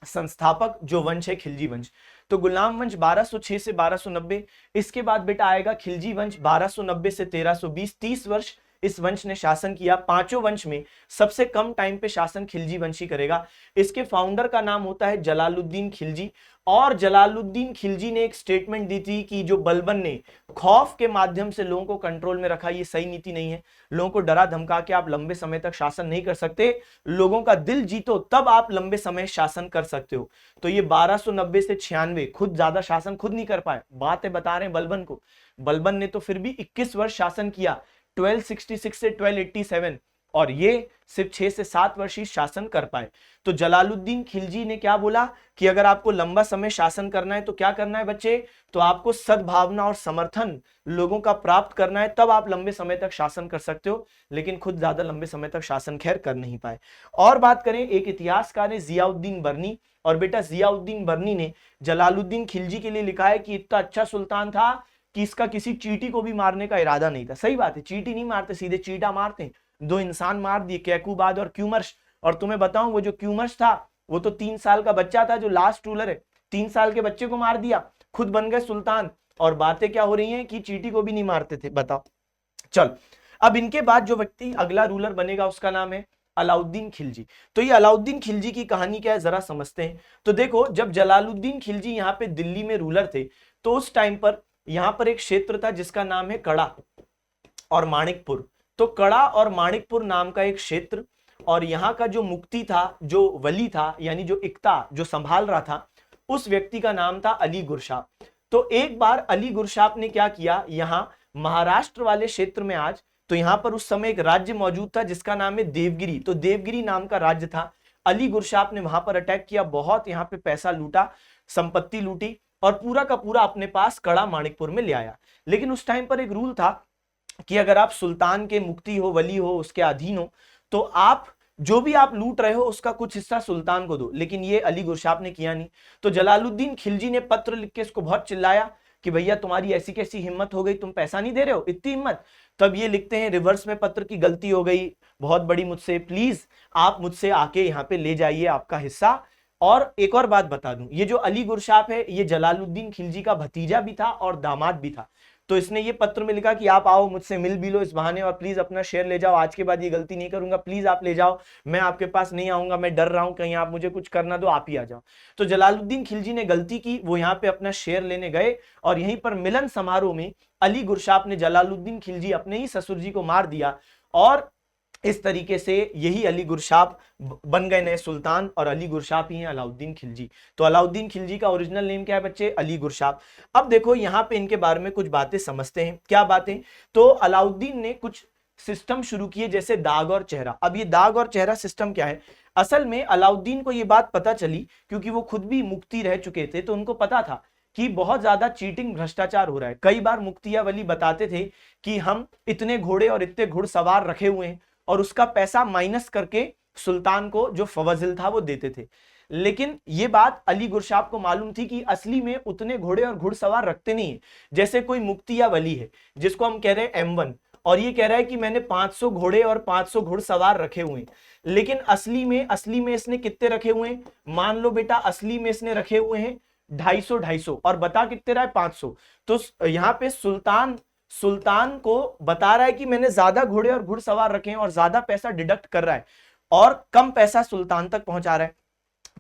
A: संस्थापक, जो वंश है खिलजी वंश। तो गुलाम वंश 1206 से 1290, इसके बाद बेटा आएगा खिलजी वंश 1290 से 1320, 30 वर्ष इस वंश ने शासन किया। पांचों वंश में सबसे कम टाइम पे शासन खिलजी वंश ही करेगा। इसके फाउंडर का नाम होता है जलालुद्दीन खिलजी। और जलालुद्दीन खिलजी ने एक स्टेटमेंट दी थी कि जो बलबन ने खौफ के माध्यम से लोगों को कंट्रोल में रखा, ये सही नीति नहीं है। लोगों को डरा धमका के आप लंबे समय तक शासन नहीं कर सकते, लोगों का दिल जीतो तब आप लंबे समय शासन कर सकते हो। तो ये 1290 से 96 खुद ज्यादा शासन खुद नहीं कर पाए, बातें बता रहे हैं बलबन को। बलबन ने तो फिर भी 21 वर्ष शासन किया, 1266 से 1287, और ये सिर्फ 6 से 7 वर्ष ही शासन कर पाए। तो जलालुद्दीन खिलजी ने क्या बोला कि अगर आपको लंबा समय शासन करना है तो क्या करना है बच्चे, तो आपको सद्भावना और समर्थन लोगों का प्राप्त करना है, तब आप लंबे समय तक शासन कर सकते हो। लेकिन खुद ज्यादा लंबे समय तक शासन खैर कर नहीं पाए। और बात करें एक इतिहासकार है जियाउद्दीन बर्नी, और बेटा जियाउद्दीन बर्नी ने जलालुद्दीन खिलजी के लिए लिखा है कि इतना अच्छा सुल्तान था कि इसका किसी चींटी को भी मारने का इरादा नहीं था। सही बात है, चींटी नहीं मारते, सीधे चींटा मारते हैं। 2 इंसान मार दिए, कैकुबाद और क्यूमर्श। और तुम्हें बताऊं, वो जो क्यूमर्श था वो तो 3 साल का बच्चा था, जो लास्ट रूलर है, 3 साल के बच्चे को मार दिया, खुद बन गए सुल्तान। और बातें क्या हो रही हैं कि चींटी को भी नहीं मारते थे, बताओ। चल, अब इनके बाद जो व्यक्ति अगला रूलर बनेगा उसका नाम है अलाउद्दीन खिलजी। तो ये अलाउद्दीन खिलजी की कहानी क्या है जरा समझते हैं। तो देखो, जब जलालुद्दीन खिलजी यहाँ पे दिल्ली में रूलर थे, तो उस टाइम पर यहाँ पर एक क्षेत्र था जिसका नाम है कड़ा और माणिकपुर। तो कड़ा और माणिकपुर नाम का एक क्षेत्र, और यहाँ का जो मुक्ति था, जो वली था, यानी जो इक्ता जो संभाल रहा था, उस व्यक्ति का नाम था अली गुरशाप। तो एक बार अली गुरशाप ने क्या किया, यहाँ महाराष्ट्र वाले क्षेत्र में आज, तो यहाँ पर उस समय एक राज्य मौजूद था जिसका नाम है देवगिरी। तो देवगिरी नाम का राज्य था। अली गुरशाप ने वहां पर अटैक किया, बहुत यहाँ पे पैसा लूटा, संपत्ति लूटी, और पूरा का पूरा अपने पास कड़ा माणिकपुर में ले आया। लेकिन उस टाइम पर एक रूल था कि अगर आप सुल्तान के मुक्ति हो, वली हो, उसके अधीन हो, तो आप जो भी आप लूट रहे हो उसका कुछ हिस्सा सुल्तान को दो। लेकिन ये अली गुरशाप ने किया नहीं। तो जलालुद्दीन खिलजी ने पत्र लिख के इसको बहुत चिल्लाया कि भैया तुम्हारी ऐसी कैसी हिम्मत हो गई, तुम पैसा नहीं दे रहे हो, इतनी हिम्मत। तब ये लिखते हैं रिवर्स में पत्र की गलती हो गई बहुत बड़ी मुझसे, प्लीज आप मुझसे आके यहाँ पे ले जाइए आपका हिस्सा। और एक और बात बता दूं, ये जो अली गुरशाप है ये जलालुद्दीन खिलजी का भतीजा भी था और दामाद भी था। तो इसने ये पत्र में लिखा कि आप आओ मुझसे मिल भी लो इस बहाने, और प्लीज अपना शेयर ले जाओ, आज के बाद ये गलती नहीं करूंगा, प्लीज आप ले जाओ, मैं आपके पास नहीं आऊंगा, मैं डर रहा हूं कहीं आप मुझे कुछ करना दो, आप ही आ जाओ। तो जलालुद्दीन खिलजी ने गलती की, वो यहाँ पे अपना शेयर लेने गए, और यहीं पर मिलन समारोह में अली गुरशाप ने जलालुद्दीन खिलजी अपने ही ससुर जी को मार दिया, और इस तरीके से यही अली गुरशाप बन गए नए सुल्तान, और अली गुरशाप ही हैं अलाउद्दीन खिलजी। तो अलाउद्दीन खिलजी का ओरिजिनल नेम क्या है बच्चे, अली गुरशाप। अब देखो यहाँ पे इनके बारे में कुछ बातें समझते हैं। क्या बातें, तो अलाउद्दीन ने कुछ सिस्टम शुरू किए, जैसे दाग और चेहरा। अब ये दाग और चेहरा सिस्टम क्या है, असल में अलाउद्दीन को ये बात पता चली, क्योंकि वो खुद भी मुक्ति रह चुके थे, तो उनको पता था कि बहुत ज्यादा चीटिंग भ्रष्टाचार हो रहा है। कई बार मुक्तिया वली बताते थे कि हम इतने घोड़े और इतने घुड़सवार रखे हुए हैं, और उसका पैसा माइनस करके सुल्तान को जो फवजिल था वो देते थे। लेकिन ये बात अली गुरशाप को मालूम थी कि असली में उतने घोड़े और घुड़सवार रखते नहीं है। जैसे कोई मुक्ति या वली है जिसको हम कह रहे हैं M1, और ये कह रहा है कि मैंने 500 घोड़े और 500 घुड़सवार रखे हुए हैं, लेकिन असली में इसने कितने रखे हुए हैं, मान लो बेटा असली में इसने रखे हुए हैं 250, और बता कितने रहा है 500। तो यहाँ पे सुल्तान को बता रहा है कि मैंने ज्यादा घोड़े और घुड़सवार रखे हैं, और ज्यादा पैसा डिडक्ट कर रहा है, और कम पैसा सुल्तान तक पहुंचा रहा है।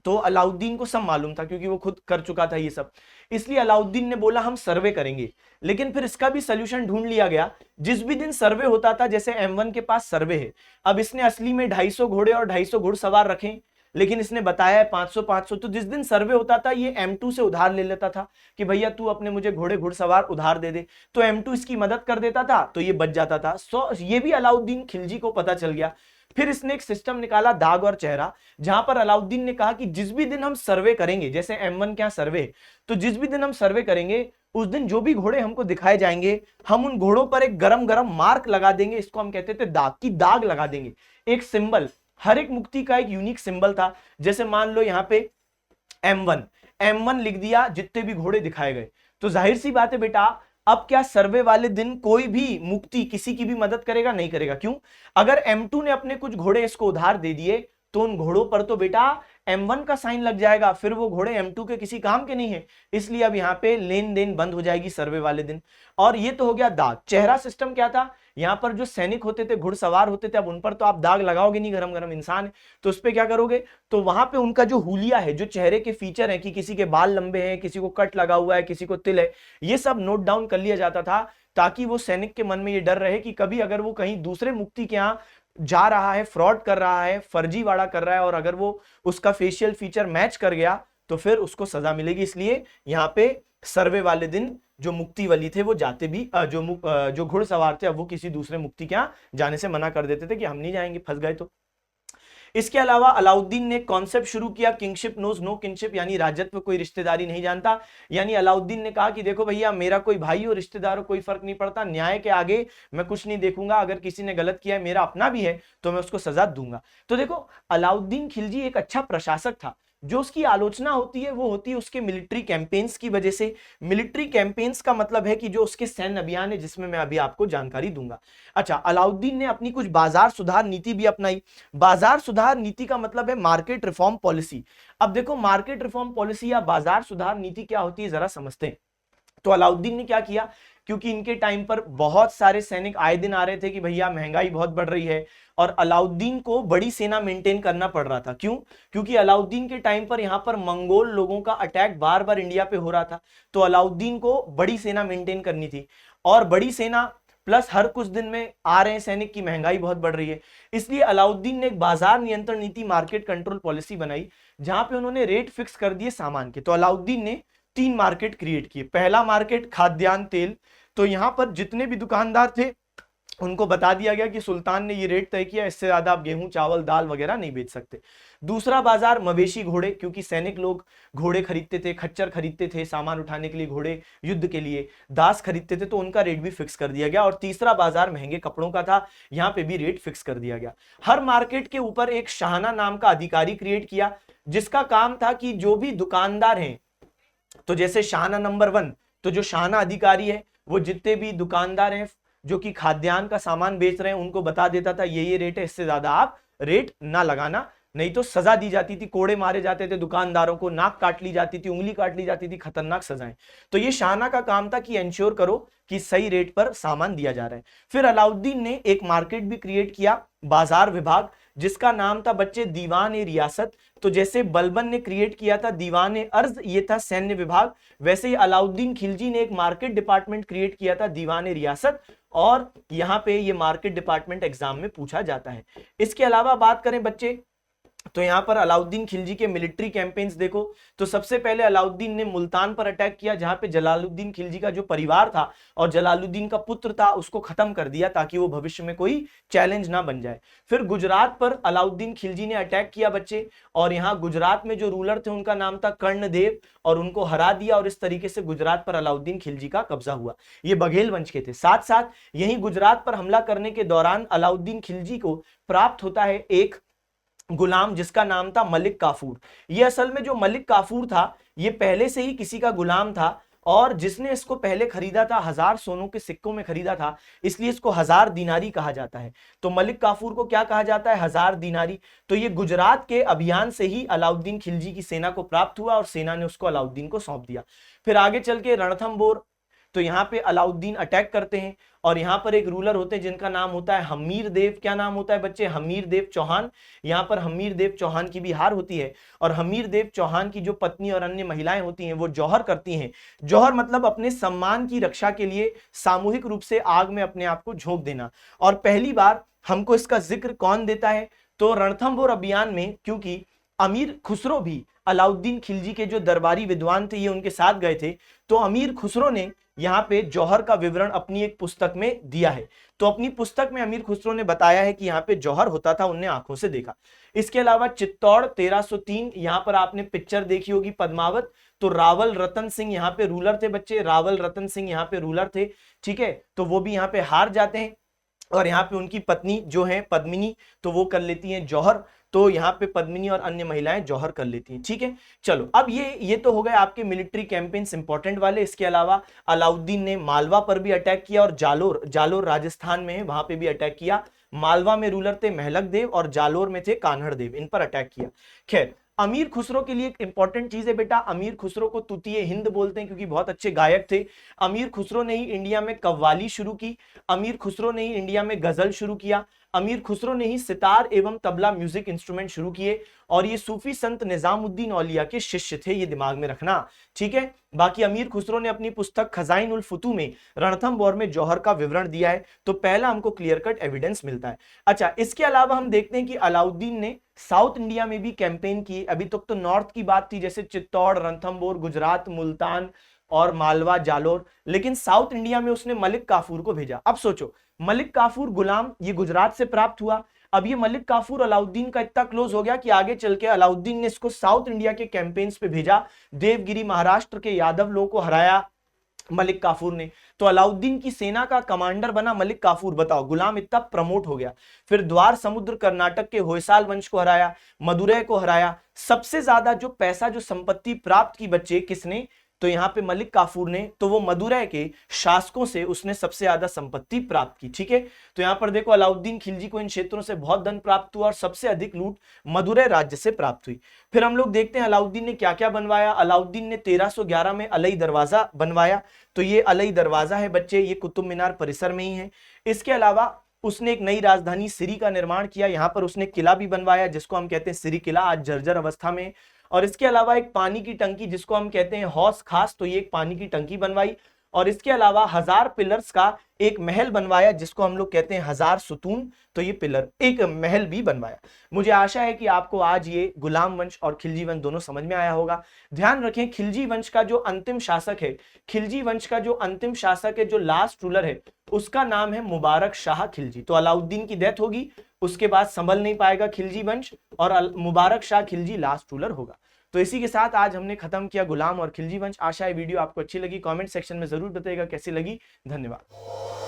A: तो अलाउद्दीन को सब मालूम था, क्योंकि वो खुद कर चुका था ये सब। इसलिए अलाउद्दीन ने बोला हम सर्वे करेंगे। लेकिन फिर इसका भी सोल्यूशन ढूंढ लिया गया। जिस भी दिन सर्वे होता था, जैसे M1 के पास सर्वे है, अब इसने असली में 250 घोड़े और 250 घुड़सवार रखे, लेकिन इसने बताया है 500 500। तो जिस दिन सर्वे होता था ये M2 से उधार ले लेता था कि भैया तू अपने मुझे घोड़े घुड़सवार उधार दे दे, तो M2 इसकी मदद कर देता था, तो ये बच जाता था। सो ये भी अलाउद्दीन खिलजी को पता चल गया। फिर इसने एक सिस्टम निकाला दाग और चेहरा, जहां पर अलाउद्दीन ने कहा कि जिस भी दिन हम सर्वे करेंगे, जैसे M1 क्या सर्वे, तो जिस भी दिन हम सर्वे करेंगे उस दिन जो भी घोड़े हमको दिखाए जाएंगे हम उन घोड़ों पर एक गरम गरम मार्क लगा देंगे, इसको हम कहते थे दाग, की दाग लगा देंगे, एक सिंबल। हर एक मुक्ति का एक यूनिक सिंबल था। जैसे मान लो यहाँ पे M1 लिख दिया जितने भी घोड़े दिखाए गए, तो जाहिर सी बात है बेटा अब क्या सर्वे वाले दिन कोई भी मुक्ति किसी की भी मदद करेगा? नहीं करेगा। क्यों? अगर M2 ने अपने कुछ घोड़े इसको उधार दे दिए तो उन घोड़ों पर तो बेटा M1 का साइन लग जाएगा, फिर वो घोड़े M2 के किसी काम के नहीं है, इसलिए अब यहाँ पे लेन देन बंद हो जाएगी सर्वे वाले दिन। और ये तो हो गया दाग। चेहरा सिस्टम क्या था? यहाँ पर जो सैनिक होते थे, घुड़सवार होते थे, अब उन पर तो आप दाग लगाओगे नहीं, गरम गरम इंसान है, तो उस पर क्या करोगे? तो वहां पे उनका जो हुलिया है, जो चेहरे के फीचर है कि किसी के बाल लंबे हैं, किसी को कट लगा हुआ है, किसी को तिल है, ये सब नोट डाउन कर लिया जाता था, ताकि वो सैनिक के मन में ये डर रहे कि कभी अगर वो कहीं दूसरे मुक्ति के यहाँ जा रहा है, फ्रॉड कर रहा है, फर्जीवाड़ा कर रहा है, और अगर वो उसका फेशियल फीचर मैच कर गया तो फिर उसको सजा मिलेगी। इसलिए यहाँ पे सर्वे वाले दिन जो मुक्ति वाली थे वो जाते भी जो घुड़सवार थे अब वो किसी दूसरे मुक्ति के यहाँ जाने से मना कर देते थे कि हम नहीं जाएंगे, फंस गए तो। इसके अलावा अलाउद्दीन ने कॉन्सेप्ट शुरू किया किंगशिप नोज नो किंगशिप, यानी राजत्व कोई रिश्तेदारी नहीं जानता। यानी अलाउद्दीन ने कहा कि देखो भैया मेरा कोई भाई हो रिश्तेदार हो कोई फर्क नहीं पड़ता, न्याय के आगे मैं कुछ नहीं देखूंगा, अगर किसी ने गलत किया है मेरा अपना भी है तो मैं उसको सजा दूंगा। तो देखो अलाउद्दीन खिलजी एक अच्छा प्रशासक था। जो उसकी आलोचना होती है वो होती है उसके मिलिट्री कैंपेन्स की वजह से। मिलिट्री कैंपेन्स का मतलब है कि जो उसके सैन्य अभियान है, जिसमें मैं अभी आपको जानकारी दूंगा। अच्छा, अलाउद्दीन ने अपनी कुछ बाजार सुधार नीति भी अपनाई। बाजार सुधार नीति का मतलब है मार्केट रिफॉर्म पॉलिसी। अब देखो मार्केट रिफॉर्म पॉलिसी या बाजार सुधार नीति क्या होती है जरा समझते हैं। तो अलाउद्दीन ने क्या किया, क्योंकि इनके टाइम पर बहुत सारे सैनिक आए दिन आ रहे थे कि भैया महंगाई बहुत बढ़ रही है, और अलाउद्दीन को बड़ी सेना मेंटेन करना पड़ रहा था। क्यों? क्योंकि अलाउद्दीन के टाइम पर यहां पर मंगोल लोगों का अटैक बार बार इंडिया पे हो रहा था, तो अलाउद्दीन को बड़ी सेना मेंटेन करनी थी, और बड़ी सेना प्लस हर कुछ दिन में आ रहे हैं सैनिक की महंगाई बहुत बढ़ रही है। इसलिए अलाउद्दीन ने एक बाजार नियंत्रण नीति मार्केट कंट्रोल पॉलिसी बनाई, जहां पे उन्होंने रेट फिक्स कर दिए सामान के। तो अलाउद्दीन ने 3 मार्केट क्रिएट किए। पहला मार्केट खाद्यान्न तेल, तो यहां पर जितने भी दुकानदार थे उनको बता दिया गया कि सुल्तान ने ये रेट तय किया, इससे ज्यादा आप गेहूं चावल दाल वगैरह नहीं बेच सकते। दूसरा बाजार मवेशी घोड़े, क्योंकि सैनिक लोग घोड़े खरीदते थे, खच्चर खरीदते थे सामान उठाने के लिए, घोड़े युद्ध के लिए, दास खरीदते थे, तो उनका रेट भी फिक्स कर दिया गया। और तीसरा बाजार महंगे कपड़ों का था, यहाँ पे भी रेट फिक्स कर दिया गया। हर मार्केट के ऊपर एक शाहना नाम का अधिकारी क्रिएट किया, जिसका काम था कि जो भी दुकानदार हैं, तो जैसे शाहना नंबर 1, तो जो शाहना अधिकारी है वो जितने भी दुकानदार हैं जो कि खाद्यान्न का सामान बेच रहे हैं उनको बता देता था ये रेट है, इससे ज्यादा आप रेट ना लगाना, नहीं तो सजा दी जाती थी, कोड़े मारे जाते थे दुकानदारों को, नाक काट ली जाती थी, उंगली काट ली जाती थी, खतरनाक सजाएं। तो ये शाहना का काम था कि इंश्योर करो कि सही रेट पर सामान दिया जा रहा है। फिर अलाउद्दीन ने एक मार्केट भी क्रिएट किया, बाजार विभाग, जिसका नाम था बच्चे दीवान ए रियासत। तो जैसे बलबन ने क्रिएट किया था दीवान ए अर्ज, ये था सैन्य विभाग, वैसे ही अलाउद्दीन खिलजी ने एक मार्केट डिपार्टमेंट क्रिएट किया था दीवान ए रियासत, और यहां पे ये मार्केट डिपार्टमेंट एग्जाम में पूछा जाता है। इसके अलावा बात करें बच्चे, तो यहां पर अलाउद्दीन खिलजी के मिलिट्री कैंपेन्स देखो, तो सबसे पहले अलाउद्दीन ने मुल्तान पर अटैक किया, जहां पे जलालुद्दीन खिलजी का जो परिवार था और जलालुद्दीन का पुत्र था उसको खत्म कर दिया, ताकि वो भविष्य में कोई चैलेंज ना बन जाए। फिर गुजरात पर अलाउद्दीन खिलजी ने अटैक किया बच्चे, और यहाँ गुजरात में जो रूलर थे उनका नाम था कर्णदेव, और उनको हरा दिया, और इस तरीके से गुजरात पर अलाउद्दीन खिलजी का कब्जा हुआ। ये बघेल वंश के थे। साथ साथ यही गुजरात पर हमला करने के दौरान अलाउद्दीन खिलजी को प्राप्त होता है एक गुलाम, जिसका नाम था मलिक काफूर। ये असल में जो मलिक काफूर था ये पहले से ही किसी का गुलाम था, और जिसने इसको पहले खरीदा था 1000 सोनों के सिक्कों में खरीदा था, इसलिए इसको 1000 दिनारी कहा जाता है। तो मलिक काफूर को क्या कहा जाता है? 1000 दिनारी। तो ये गुजरात के अभियान से ही अलाउद्दीन खिलजी की सेना को प्राप्त हुआ, और सेना ने उसको अलाउद्दीन को सौंप दिया। फिर आगे चल के रणथंबोर, तो यहाँ पे अलाउद्दीन अटैक करते हैं, और यहाँ पर एक रूलर होते हैं जिनका नाम होता है हमीर देव। क्या नाम होता है बच्चे? हमीर देव चौहान। यहाँ पर हमीर देव चौहान की भी हार होती है, और हमीर देव चौहान की जो पत्नी और अन्य महिलाएं होती हैं वो जौहर करती हैं। जौहर मतलब अपने सम्मान की रक्षा के लिए सामूहिक रूप से आग में अपने आप को झोंक देना। और पहली बार हमको इसका जिक्र कौन देता है? तो रणथंबोर अभियान में, क्योंकि अमीर खुसरो भी अलाउद्दीन खिलजी के जो दरबारी विद्वान थे ये उनके साथ गए थे। तो अमीर खुसरो ने यहाँ पे जौहर का विवरण अपनी एक पुस्तक में दिया है। तो अपनी पुस्तक में अमीर खुसरो ने बताया है कि यहाँ पे जौहर होता था, उनने आंखों से देखा। इसके अलावा चित्तौड़ 1303, यहाँ पर आपने पिक्चर देखी होगी पद्मावत। तो रावल रतन सिंह यहाँ पे रूलर थे बच्चे, रावल रतन सिंह यहाँ पे रूलर थे, ठीक है। तो वो भी यहाँ पे हार जाते हैं और यहाँ पे उनकी पत्नी जो है पद्मिनी, तो वो कर लेती हैं जौहर। तो यहाँ पे पद्मिनी और अन्य महिलाएं जौहर कर लेती हैं, ठीक है। चलो अब ये तो हो गए आपके मिलिट्री कैंपेन्स इंपॉर्टेंट वाले। इसके अलावा अलाउद्दीन ने मालवा पर भी अटैक किया और जालोर राजस्थान में है, वहां पे भी अटैक किया। मालवा में रूलर थे महलक देव और जालोर में थे कान्हड़ देव, इन पर अटैक किया। खैर अमीर खुसरो के लिए एक इंपॉर्टेंट चीज है बेटा, अमीर खुसरो को तूतिए हिंद बोलते हैं क्योंकि बहुत अच्छे गायक थे। अमीर खुसरो ने ही इंडिया में कव्वाली शुरू की, अमीर खुसरो ने ही इंडिया में गजल शुरू किया, अमीर खुसरो ने ही सितार एवं तबला म्यूजिक इंस्ट्रूमेंट शुरू किए और ये सूफी संत निजामुद्दीन औलिया के शिष्य थे, ये दिमाग में रखना, ठीक है। बाकी अमीर खुसरो ने अपनी पुस्तक खजाइन उल फुतू में रणथंबोर में जौहर का विवरण दिया है। तो पहला हमको क्लियर कट एविडेंस मिलता है। अच्छा, इसके अलावा हम देखते हैं कि अलाउद्दीन ने साउथ इंडिया में भी कैंपेन की। अभी तक तो नॉर्थ की बात थी, जैसे चित्तौड़, रणथंबोर, गुजरात, मुल्तान और मालवा, जालोर, लेकिन साउथ इंडिया में उसने मलिक काफूर को भेजा। अब सोचो, मलिक काफूर गुलाम ये गुजरात से प्राप्त हुआ। अब ये मलिक काफूर अलाउद्दीन का इतना क्लोज हो गया कि आगे चल के अलाउद्दीन ने इसको साउथ इंडिया के कैंपेन्स पे भेजा। देवगिरी महाराष्ट्र के यादव लोगों को हराया मलिक काफूर ने। तो अलाउद्दीन की सेना का कमांडर बना मलिक काफूर। बताओ, गुलाम इतना प्रमोट हो गया। फिर द्वार समुद्र कर्नाटक के होयसाल वंश को हराया, मदुरै को हराया। सबसे ज्यादा जो पैसा जो संपत्ति प्राप्त की बच्चे किसने, तो यहाँ पे मलिक काफूर ने। तो वो मदुरै के शासकों से उसने सबसे ज्यादा संपत्ति प्राप्त की, ठीक है। तो यहाँ पर देखो अलाउद्दीन खिलजी को इन क्षेत्रों से बहुत धन प्राप्त हुआ और सबसे अधिक लूट मदुरै राज्य से प्राप्त हुई। फिर हम लोग देखते हैं अलाउद्दीन ने क्या क्या बनवाया। अलाउद्दीन ने 1311 में अलई दरवाजा बनवाया। तो ये अलई दरवाजा है बच्चे, ये कुतुब मीनार परिसर में ही है। इसके अलावा उसने एक नई राजधानी सिरी का निर्माण किया। यहाँ पर उसने किला भी बनवाया जिसको हम कहते हैं सिरी किला, आज जर्जर अवस्था में। और इसके अलावा एक पानी की टंकी जिसको हम कहते हैं हौस खास, तो ये एक पानी की टंकी बनवाई। और इसके अलावा 1000 पिलर्स का एक महल बनवाया जिसको हम लोग कहते हैं 1000 सुतून, तो ये पिलर एक महल भी बनवाया। मुझे आशा है कि आपको आज ये गुलाम वंश और खिलजी वंश दोनों समझ में आया होगा। ध्यान रखें, खिलजी वंश का जो अंतिम शासक है, खिलजी वंश का जो अंतिम शासक है, जो लास्ट रूलर है, उसका नाम है मुबारक शाह खिलजी। तो अलाउद्दीन की डेथ होगी, उसके बाद संभल नहीं पाएगा खिलजी वंश और मुबारक शाह खिलजी लास्ट रूलर होगा। तो इसी के साथ आज हमने खत्म किया गुलाम और खिलजी वंश। आशा है वीडियो आपको अच्छी लगी। कमेंट सेक्शन में जरूर बताइएगा कैसी लगी। धन्यवाद।